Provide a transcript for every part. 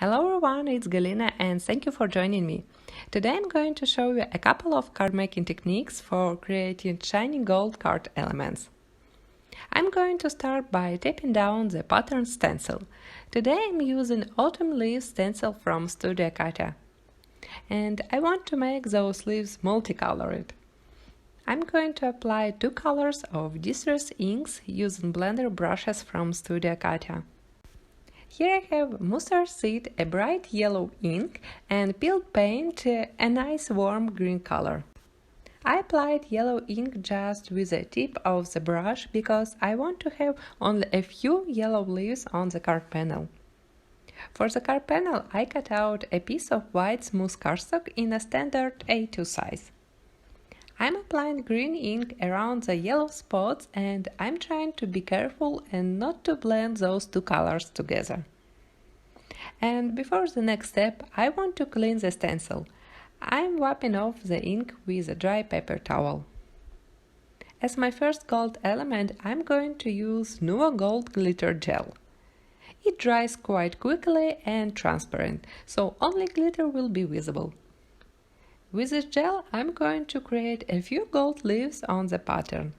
Hello everyone, it's Galina and thank you for joining me. Today I'm going to show you a couple of card making techniques for creating shiny gold card elements. I'm going to start by tapping down the pattern stencil. Today I'm using autumn leaves stencil from Studio Katia. And I want to make those leaves multicolored. I'm going to apply two colors of distress inks using blender brushes from Studio Katia. Here I have mustard seed, a bright yellow ink, and peeled paint, a nice warm green color. I applied yellow ink just with the tip of the brush because I want to have only a few yellow leaves on the card panel. For the card panel, I cut out a piece of white smooth cardstock in a standard A2 size. I'm applying green ink around the yellow spots and I'm trying to be careful and not to blend those two colors together. And before the next step, I want to clean the stencil. I'm wiping off the ink with a dry paper towel. As my first gold element, I'm going to use Nuvo Gold Glitter Gel. It dries quite quickly and transparent, so only glitter will be visible. With this gel, I'm going to create a few gold leaves on the pattern.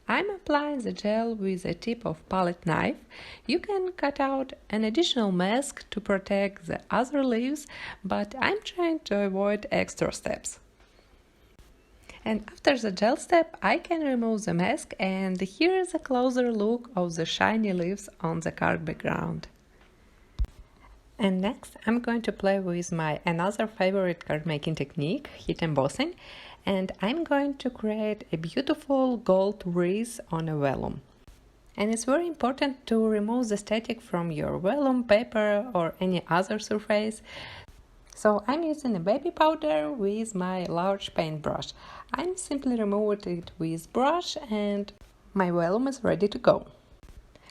I'm applying the gel with a tip of palette knife. You can cut out an additional mask to protect the other leaves, but I'm trying to avoid extra steps. And after the gel step, I can remove the mask, and here is a closer look of the shiny leaves on the card background. And next, I'm going to play with my another favorite card making technique, heat embossing, and I'm going to create a beautiful gold wreath on a vellum. And it's very important to remove the static from your vellum, paper or any other surface. So I'm using a baby powder with my large paintbrush. I'm simply removing it with brush and my vellum is ready to go.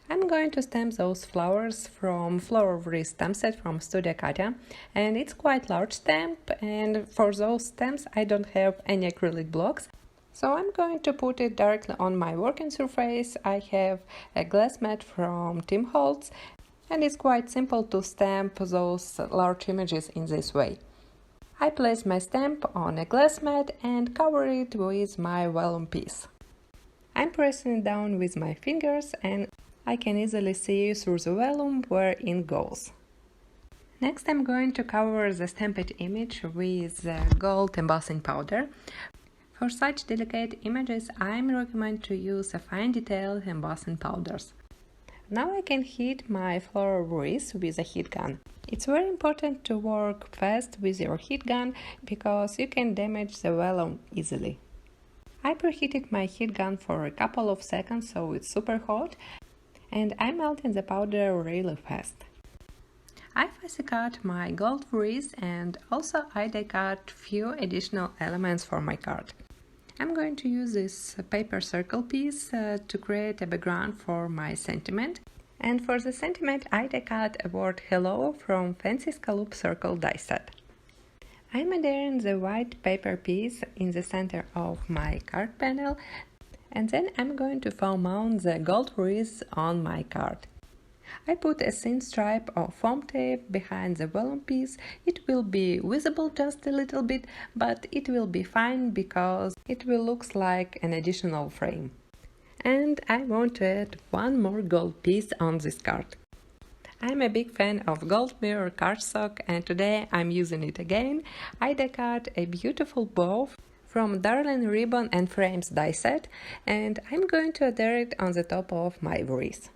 I'm going to stamp those flowers from Flower Wreath stamp set from Studio Katia, and it's quite large stamp, and for those stamps I don't have any acrylic blocks, so I'm going to put it directly on my working surface. I have a glass mat from Tim Holtz, and it's quite simple to stamp those large images in this way. I place my stamp on a glass mat and cover it with my vellum piece. I'm pressing it down with my fingers and I can easily see through the vellum where ink goes. Next I'm going to cover the stamped image with gold embossing powder. For such delicate images I recommend to use a fine detailed embossing powders. Now I can heat my flower wreath with a heat gun. It's very important to work fast with your heat gun because you can damage the vellum easily. I preheated my heat gun for a couple of seconds so it's super hot, and I'm melting the powder really fast. I fussy cut my gold wreath and also I die cut few additional elements for my card. I'm going to use this paper circle piece to create a background for my sentiment. And for the sentiment I die cut a word hello from fancy SCALLOP circle die set. I'm adhering the white paper piece in the center of my card panel, and then I'm going to foam mount the gold wreath on my card. I put a thin stripe of foam tape behind the vellum piece. It will be visible just a little bit, but it will be fine because it will look like an additional frame. And I want to add one more gold piece on this card. I'm a big fan of gold mirror cardstock and today I'm using it again. I die cut a beautiful bow from Darling Ribbon and Frames die set, and I'm going to adhere it on the top of my wreath.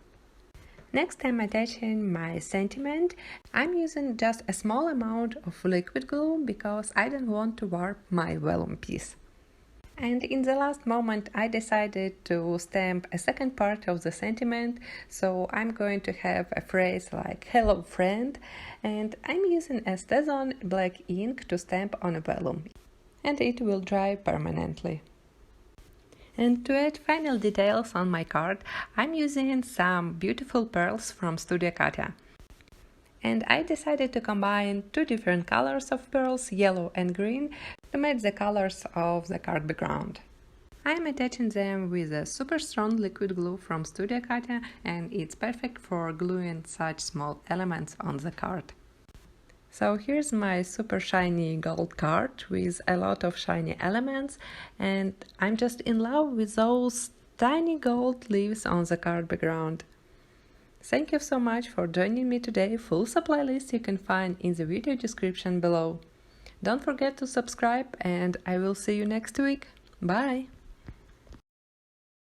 Next I'm attaching my sentiment. I'm using just a small amount of liquid glue because I don't want to warp my vellum piece. And in the last moment I decided to stamp a second part of the sentiment, so I'm going to have a phrase like hello friend, and I'm using a STENCIL black ink to stamp on a vellum, and it will dry permanently. And to add final details on my card, I'm using some beautiful pearls from Studio Katia. And I decided to combine two different colors of pearls, yellow and green, to match the colors of the card background. I am attaching them with a super strong liquid glue from Studio Katia, and it's perfect for gluing such small elements on the card. So here's my super shiny gold card with a lot of shiny elements, and I'm just in love with those tiny gold leaves on the card background. Thank you so much for joining me today. Full supply list you can find in the video description below. Don't forget to subscribe, and I will see you next week. Bye!